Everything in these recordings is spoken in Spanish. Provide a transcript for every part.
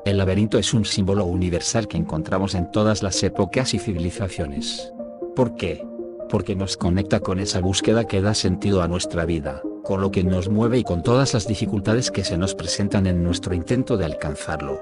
El laberinto es un símbolo universal que encontramos en todas las épocas y civilizaciones. ¿Por qué? Porque nos conecta con esa búsqueda que da sentido a nuestra vida, con lo que nos mueve y con todas las dificultades que se nos presentan en nuestro intento de alcanzarlo.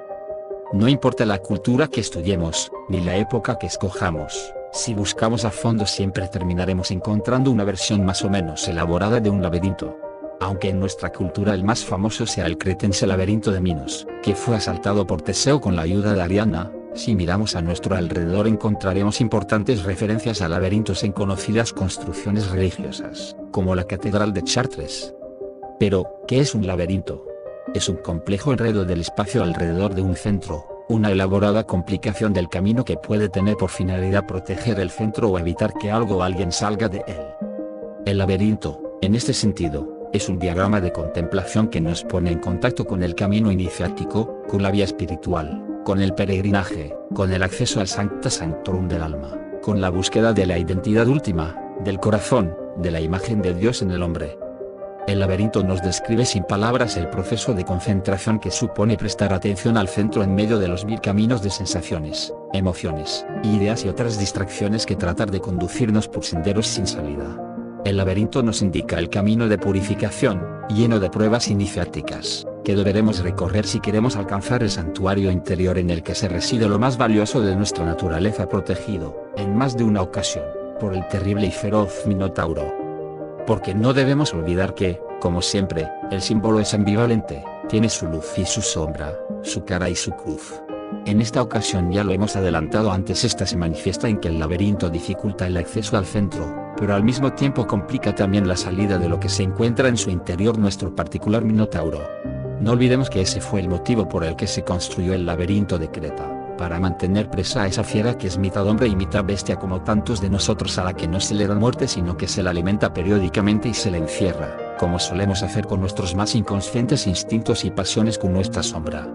No importa la cultura que estudiemos, ni la época que escojamos, si buscamos a fondo siempre terminaremos encontrando una versión más o menos elaborada de un laberinto. Aunque en nuestra cultura el más famoso sea el cretense laberinto de Minos, que fue asaltado por Teseo con la ayuda de Ariadna, si miramos a nuestro alrededor encontraremos importantes referencias a laberintos en conocidas construcciones religiosas, como la Catedral de Chartres. Pero, ¿qué es un laberinto? Es un complejo enredo del espacio alrededor de un centro, una elaborada complicación del camino que puede tener por finalidad proteger el centro o evitar que algo o alguien salga de él. El laberinto, en este sentido, es un diagrama de contemplación que nos pone en contacto con el camino iniciático, con la vía espiritual, con el peregrinaje, con el acceso al Sancta Sanctorum del alma, con la búsqueda de la identidad última, del corazón, de la imagen de Dios en el hombre. El laberinto nos describe sin palabras el proceso de concentración que supone prestar atención al centro en medio de los mil caminos de sensaciones, emociones, ideas y otras distracciones que tratar de conducirnos por senderos sin salida. El laberinto nos indica el camino de purificación, lleno de pruebas iniciáticas, que deberemos recorrer si queremos alcanzar el santuario interior en el que se reside lo más valioso de nuestra naturaleza protegido, en más de una ocasión, por el terrible y feroz Minotauro. Porque no debemos olvidar que, como siempre, el símbolo es ambivalente, tiene su luz y su sombra, su cara y su cruz. En esta ocasión ya lo hemos adelantado antes, esta se manifiesta en que el laberinto dificulta el acceso al centro, pero al mismo tiempo complica también la salida de lo que se encuentra en su interior nuestro particular Minotauro. No olvidemos que ese fue el motivo por el que se construyó el laberinto de Creta, para mantener presa a esa fiera que es mitad hombre y mitad bestia como tantos de nosotros, a la que no se le da muerte sino que se la alimenta periódicamente y se la encierra, como solemos hacer con nuestros más inconscientes instintos y pasiones con nuestra sombra.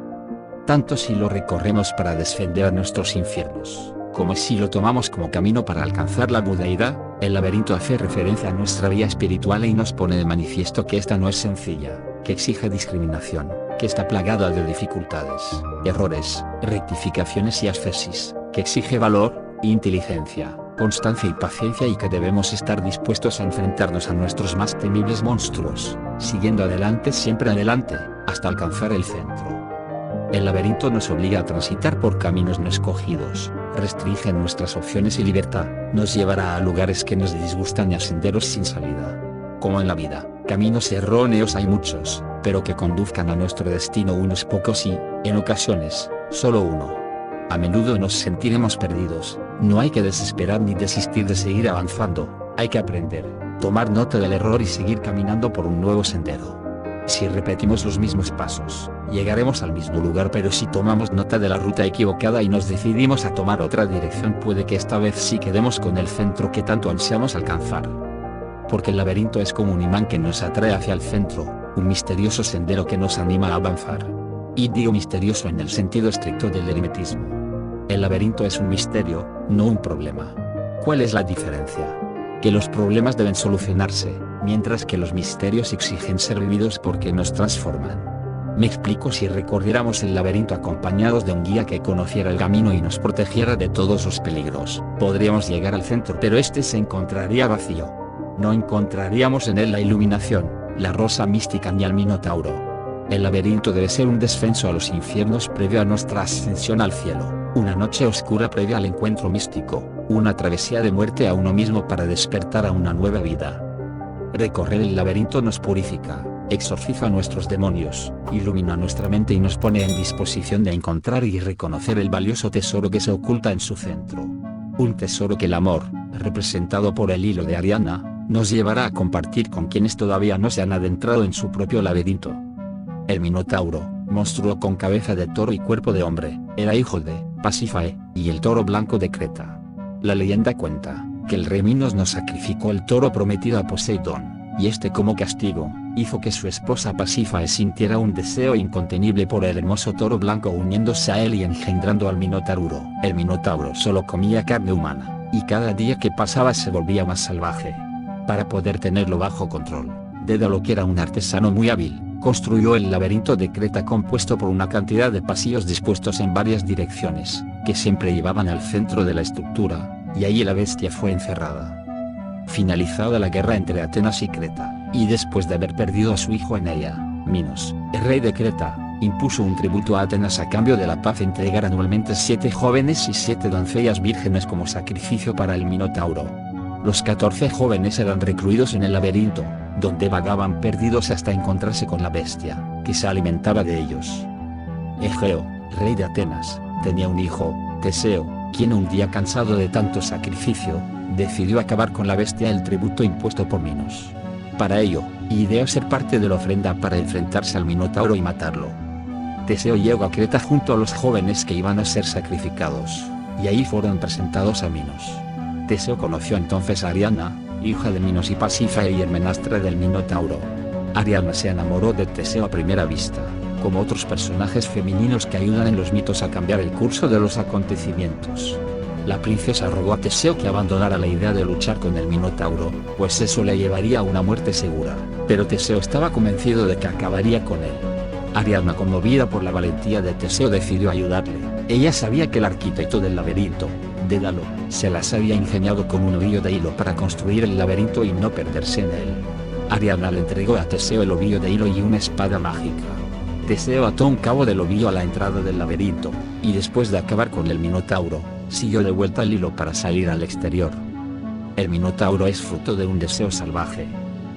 Tanto si lo recorremos para descender a nuestros infiernos, como si lo tomamos como camino para alcanzar la budeidad, el laberinto hace referencia a nuestra vía espiritual y nos pone de manifiesto que esta no es sencilla, que exige discriminación, que está plagada de dificultades, errores, rectificaciones y ascesis, que exige valor, inteligencia, constancia y paciencia, y que debemos estar dispuestos a enfrentarnos a nuestros más temibles monstruos, siguiendo adelante, siempre adelante, hasta alcanzar el centro. El laberinto nos obliga a transitar por caminos no escogidos, restringe nuestras opciones y libertad, nos llevará a lugares que nos disgustan y a senderos sin salida. Como en la vida, caminos erróneos hay muchos, pero que conduzcan a nuestro destino unos pocos y, en ocasiones, solo uno. A menudo nos sentiremos perdidos, no hay que desesperar ni desistir de seguir avanzando, hay que aprender, tomar nota del error y seguir caminando por un nuevo sendero. Si repetimos los mismos pasos, llegaremos al mismo lugar, pero si tomamos nota de la ruta equivocada y nos decidimos a tomar otra dirección, puede que esta vez sí quedemos con el centro que tanto ansiamos alcanzar. Porque el laberinto es como un imán que nos atrae hacia el centro, un misterioso sendero que nos anima a avanzar. Y digo misterioso en el sentido estricto del hermetismo. El laberinto es un misterio, no un problema. ¿Cuál es la diferencia? Que los problemas deben solucionarse, mientras que los misterios exigen ser vividos porque nos transforman. Me explico: si recorriéramos el laberinto acompañados de un guía que conociera el camino y nos protegiera de todos los peligros, podríamos llegar al centro, pero este se encontraría vacío. No encontraríamos en él la iluminación, la rosa mística ni al Minotauro. El laberinto debe ser un descenso a los infiernos previo a nuestra ascensión al cielo, una noche oscura previa al encuentro místico, una travesía de muerte a uno mismo para despertar a una nueva vida. Recorrer el laberinto nos purifica, exorciza a nuestros demonios, ilumina nuestra mente y nos pone en disposición de encontrar y reconocer el valioso tesoro que se oculta en su centro. Un tesoro que el amor, representado por el hilo de Ariadna, nos llevará a compartir con quienes todavía no se han adentrado en su propio laberinto. El Minotauro, monstruo con cabeza de toro y cuerpo de hombre, era hijo de Pasífae y el toro blanco de Creta. La leyenda cuenta que el rey Minos no sacrificó el toro prometido a Poseidón, y este, como castigo, hizo que su esposa Pasífae sintiera un deseo incontenible por el hermoso toro blanco, uniéndose a él y engendrando al Minotauro. El Minotauro solo comía carne humana, y cada día que pasaba se volvía más salvaje. Para poder tenerlo bajo control, Dédalo, que era un artesano muy hábil, construyó el laberinto de Creta compuesto por una cantidad de pasillos dispuestos en varias direcciones, que siempre llevaban al centro de la estructura, y allí la bestia fue encerrada. Finalizada la guerra entre Atenas y Creta, y después de haber perdido a su hijo en ella, Minos, el rey de Creta, impuso un tributo a Atenas a cambio de la paz, entregar anualmente 7 jóvenes y 7 doncellas vírgenes como sacrificio para el Minotauro. Los 14 jóvenes eran recluidos en el laberinto, donde vagaban perdidos hasta encontrarse con la bestia, que se alimentaba de ellos. Egeo, rey de Atenas, tenía un hijo, Teseo, quien un día, cansado de tanto sacrificio, decidió acabar con la bestia, el tributo impuesto por Minos. Para ello, ideó ser parte de la ofrenda para enfrentarse al Minotauro y matarlo. Teseo llegó a Creta junto a los jóvenes que iban a ser sacrificados, y ahí fueron presentados a Minos. Teseo conoció entonces a Ariadna, hija de Minos y Pasífae y hermanastra del Minotauro. Ariadna se enamoró de Teseo a primera vista, como otros personajes femeninos que ayudan en los mitos a cambiar el curso de los acontecimientos. La princesa rogó a Teseo que abandonara la idea de luchar con el Minotauro, pues eso le llevaría a una muerte segura, pero Teseo estaba convencido de que acabaría con él. Ariadna, conmovida por la valentía de Teseo, decidió ayudarle. Ella sabía que el arquitecto del laberinto, Dédalo, se las había ingeniado con un ovillo de hilo para construir el laberinto y no perderse en él. Ariadna le entregó a Teseo el ovillo de hilo y una espada mágica. Teseo ató un cabo del ovillo a la entrada del laberinto, y después de acabar con el Minotauro, siguió de vuelta el hilo para salir al exterior. El Minotauro es fruto de un deseo salvaje.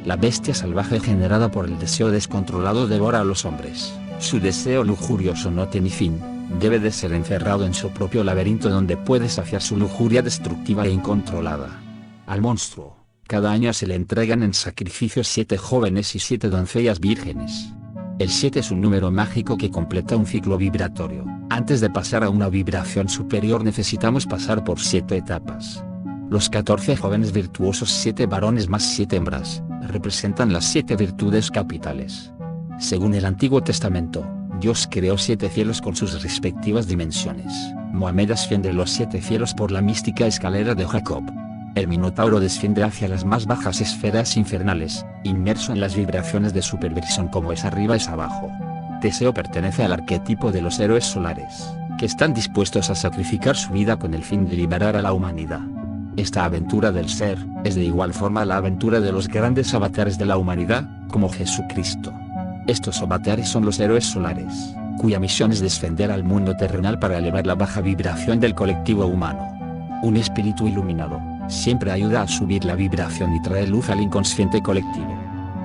La bestia salvaje generada por el deseo descontrolado devora a los hombres. Su deseo lujurioso no tiene fin, debe de ser encerrado en su propio laberinto donde puede saciar su lujuria destructiva e incontrolada. Al monstruo, cada año se le entregan en sacrificio 7 jóvenes y 7 doncellas vírgenes. El 7 es un número mágico que completa un ciclo vibratorio. Antes de pasar a una vibración superior necesitamos pasar por 7 etapas. Los 14 jóvenes virtuosos, 7 varones más 7 hembras, representan las 7 virtudes capitales. Según el Antiguo Testamento, Dios creó 7 cielos con sus respectivas dimensiones. Mohamed asciende los 7 cielos por la mística escalera de Jacob. El Minotauro desciende hacia las más bajas esferas infernales, inmerso en las vibraciones de su perversión, como es arriba es abajo. Teseo pertenece al arquetipo de los héroes solares, que están dispuestos a sacrificar su vida con el fin de liberar a la humanidad. Esta aventura del ser, es de igual forma la aventura de los grandes avatares de la humanidad, como Jesucristo. Estos avatares son los héroes solares, cuya misión es descender al mundo terrenal para elevar la baja vibración del colectivo humano. Un espíritu iluminado siempre ayuda a subir la vibración y trae luz al inconsciente colectivo.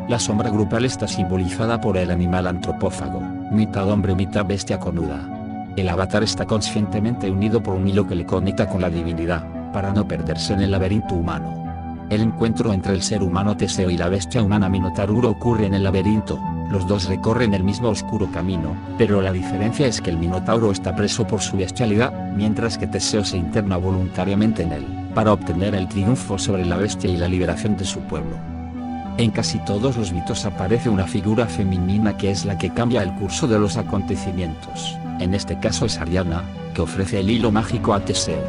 La sombra grupal está simbolizada por el animal antropófago, mitad hombre mitad bestia conuda. El avatar está conscientemente unido por un hilo que le conecta con la divinidad, para no perderse en el laberinto humano. El encuentro entre el ser humano Teseo y la bestia humana Minotauro ocurre en el laberinto. Los dos recorren el mismo oscuro camino, pero la diferencia es que el Minotauro está preso por su bestialidad, mientras que Teseo se interna voluntariamente en él, para obtener el triunfo sobre la bestia y la liberación de su pueblo. En casi todos los mitos aparece una figura femenina que es la que cambia el curso de los acontecimientos. En este caso es Ariadna, que ofrece el hilo mágico a Teseo.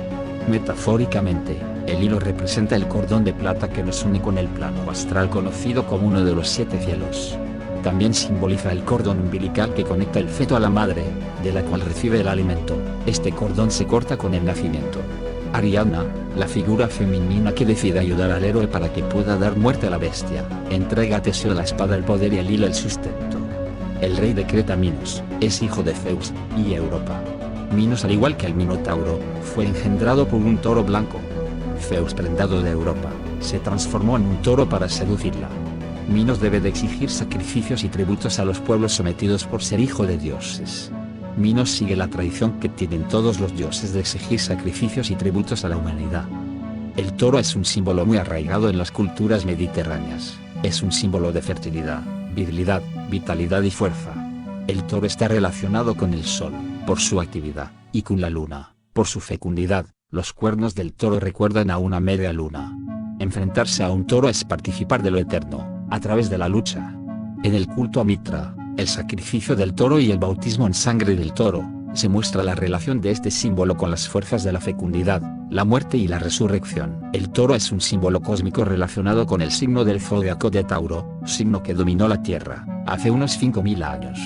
Metafóricamente, el hilo representa el cordón de plata que nos une con el plano astral conocido como uno de los 7 cielos. También simboliza el cordón umbilical que conecta el feto a la madre, de la cual recibe el alimento. Este cordón se corta con el nacimiento. Ariadna, la figura femenina que decide ayudar al héroe para que pueda dar muerte a la bestia, entrega a Teseo la espada, el poder y el hilo, el sustento. El rey de Creta, Minos, es hijo de Zeus y Europa. Minos, al igual que el Minotauro, fue engendrado por un toro blanco. Zeus, prendado de Europa, se transformó en un toro para seducirla. Minos debe de exigir sacrificios y tributos a los pueblos sometidos por ser hijo de dioses. Minos sigue la tradición que tienen todos los dioses de exigir sacrificios y tributos a la humanidad. El toro es un símbolo muy arraigado en las culturas mediterráneas. Es un símbolo de fertilidad, virilidad, vitalidad y fuerza. El toro está relacionado con el sol, por su actividad, y con la luna, por su fecundidad. Los cuernos del toro recuerdan a una media luna. Enfrentarse a un toro es participar de lo eterno, a través de la lucha. En el culto a Mitra, el sacrificio del toro y el bautismo en sangre del toro, se muestra la relación de este símbolo con las fuerzas de la fecundidad, la muerte y la resurrección. El toro es un símbolo cósmico relacionado con el signo del zodiaco de Tauro, signo que dominó la Tierra, hace unos 5000 años.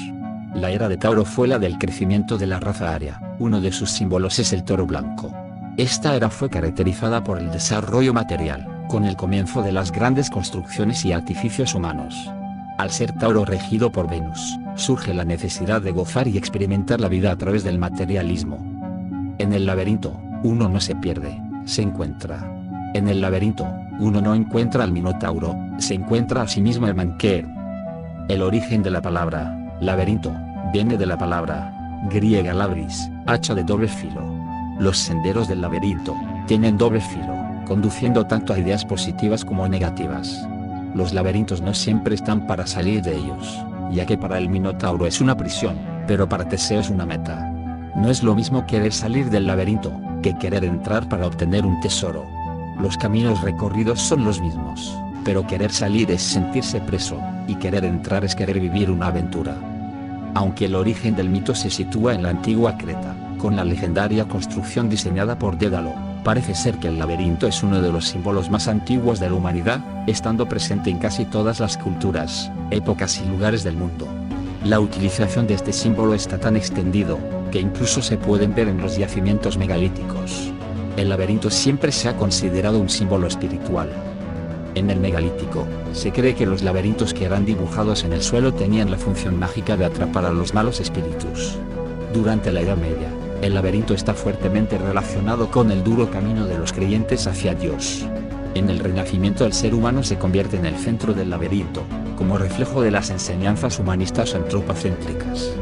La era de Tauro fue la del crecimiento de la raza aria, uno de sus símbolos es el toro blanco. Esta era fue caracterizada por el desarrollo material, con el comienzo de las grandes construcciones y artificios humanos. Al ser Tauro regido por Venus, surge la necesidad de gozar y experimentar la vida a través del materialismo. En el laberinto, uno no se pierde, se encuentra. En el laberinto, uno no encuentra al Minotauro, se encuentra a sí mismo el Manquer. El origen de la palabra laberinto viene de la palabra griega labris, hacha de doble filo. Los senderos del laberinto tienen doble filo, conduciendo tanto a ideas positivas como negativas. Los laberintos no siempre están para salir de ellos, ya que para el Minotauro es una prisión, pero para Teseo es una meta. No es lo mismo querer salir del laberinto, que querer entrar para obtener un tesoro. Los caminos recorridos son los mismos, pero querer salir es sentirse preso, y querer entrar es querer vivir una aventura. Aunque el origen del mito se sitúa en la antigua Creta, con la legendaria construcción diseñada por Dédalo, parece ser que el laberinto es uno de los símbolos más antiguos de la humanidad, estando presente en casi todas las culturas, épocas y lugares del mundo. La utilización de este símbolo está tan extendido, que incluso se pueden ver en los yacimientos megalíticos. El laberinto siempre se ha considerado un símbolo espiritual. En el megalítico, se cree que los laberintos que eran dibujados en el suelo tenían la función mágica de atrapar a los malos espíritus. Durante la Edad Media, el laberinto está fuertemente relacionado con el duro camino de los creyentes hacia Dios. En el Renacimiento el ser humano se convierte en el centro del laberinto, como reflejo de las enseñanzas humanistas antropocéntricas.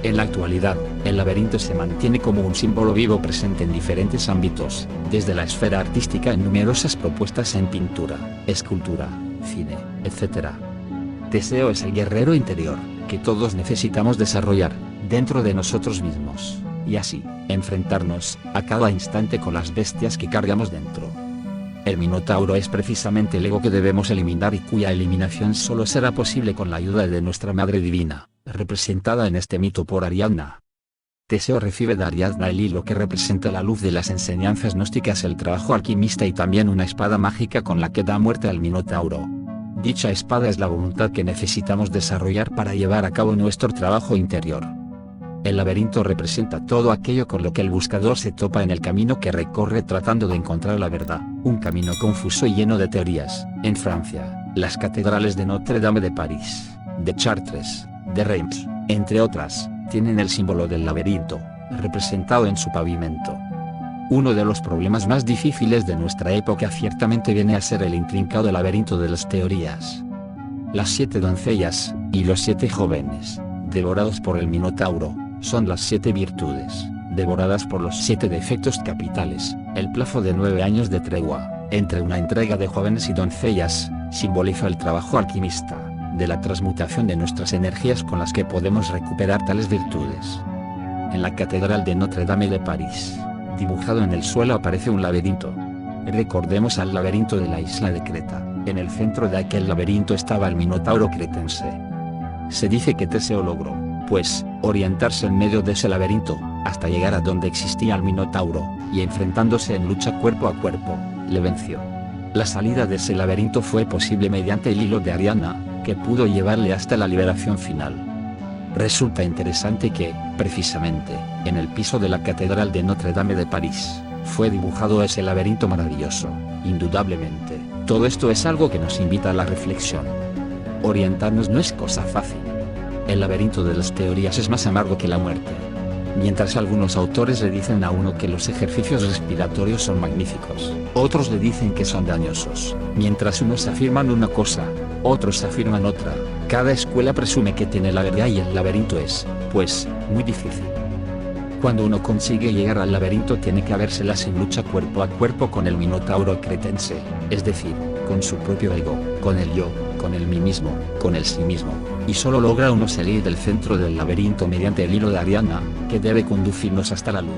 En la actualidad, el laberinto se mantiene como un símbolo vivo presente en diferentes ámbitos, desde la esfera artística en numerosas propuestas en pintura, escultura, cine, etc. Teseo es el guerrero interior, que todos necesitamos desarrollar, dentro de nosotros mismos, y así, enfrentarnos, a cada instante con las bestias que cargamos dentro. El Minotauro es precisamente el ego que debemos eliminar y cuya eliminación solo será posible con la ayuda de nuestra Madre Divina, representada en este mito por Ariadna. Teseo recibe de Ariadna el hilo que representa la luz de las enseñanzas gnósticas, el trabajo alquimista y también una espada mágica con la que da muerte al Minotauro. Dicha espada es la voluntad que necesitamos desarrollar para llevar a cabo nuestro trabajo interior. El laberinto representa todo aquello con lo que el buscador se topa en el camino que recorre tratando de encontrar la verdad, un camino confuso y lleno de teorías. En Francia, las catedrales de Notre Dame de París, de Chartres, de Reims, entre otras, tienen el símbolo del laberinto, representado en su pavimento. Uno de los problemas más difíciles de nuestra época ciertamente viene a ser el intrincado laberinto de las teorías. Las 7 doncellas, y los 7 jóvenes, devorados por el Minotauro, son las 7 virtudes, devoradas por los 7 defectos capitales. El plazo de 9 años de tregua, entre una entrega de jóvenes y doncellas, simboliza el trabajo alquimista, de la transmutación de nuestras energías con las que podemos recuperar tales virtudes. En la Catedral de Notre Dame de París, dibujado en el suelo aparece un laberinto. Recordemos al laberinto de la isla de Creta, en el centro de aquel laberinto estaba el Minotauro cretense. Se dice que Teseo logró, pues, orientarse en medio de ese laberinto, hasta llegar a donde existía el Minotauro, y enfrentándose en lucha cuerpo a cuerpo, le venció. La salida de ese laberinto fue posible mediante el hilo de Ariadna, que pudo llevarle hasta la liberación final. Resulta interesante que, precisamente, en el piso de la Catedral de Notre Dame de París, fue dibujado ese laberinto maravilloso. Indudablemente, todo esto es algo que nos invita a la reflexión. Orientarnos no es cosa fácil. El laberinto de las teorías es más amargo que la muerte. Mientras algunos autores le dicen a uno que los ejercicios respiratorios son magníficos, otros le dicen que son dañosos. Mientras unos afirman una cosa, otros afirman otra. Cada escuela presume que tiene la verdad y el laberinto es, pues, muy difícil. Cuando uno consigue llegar al laberinto tiene que habérselas en lucha cuerpo a cuerpo con el Minotauro cretense, es decir, con su propio ego, con el yo, con el mí mismo, con el sí mismo, y solo logra uno salir del centro del laberinto mediante el hilo de Ariadna, que debe conducirnos hasta la luz.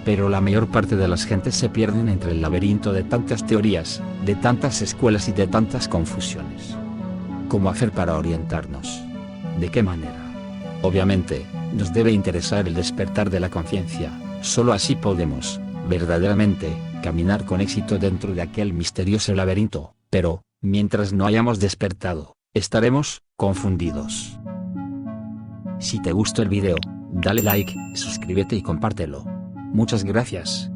Pero la mayor parte de las gentes se pierden entre el laberinto de tantas teorías, de tantas escuelas y de tantas confusiones. ¿Cómo hacer para orientarnos? ¿De qué manera? Obviamente, Nos debe interesar el despertar de la conciencia, solo así podemos, verdaderamente, caminar con éxito dentro de aquel misterioso laberinto, pero, mientras no hayamos despertado, estaremos confundidos. Si te gustó el video, dale like, suscríbete y compártelo. Muchas gracias.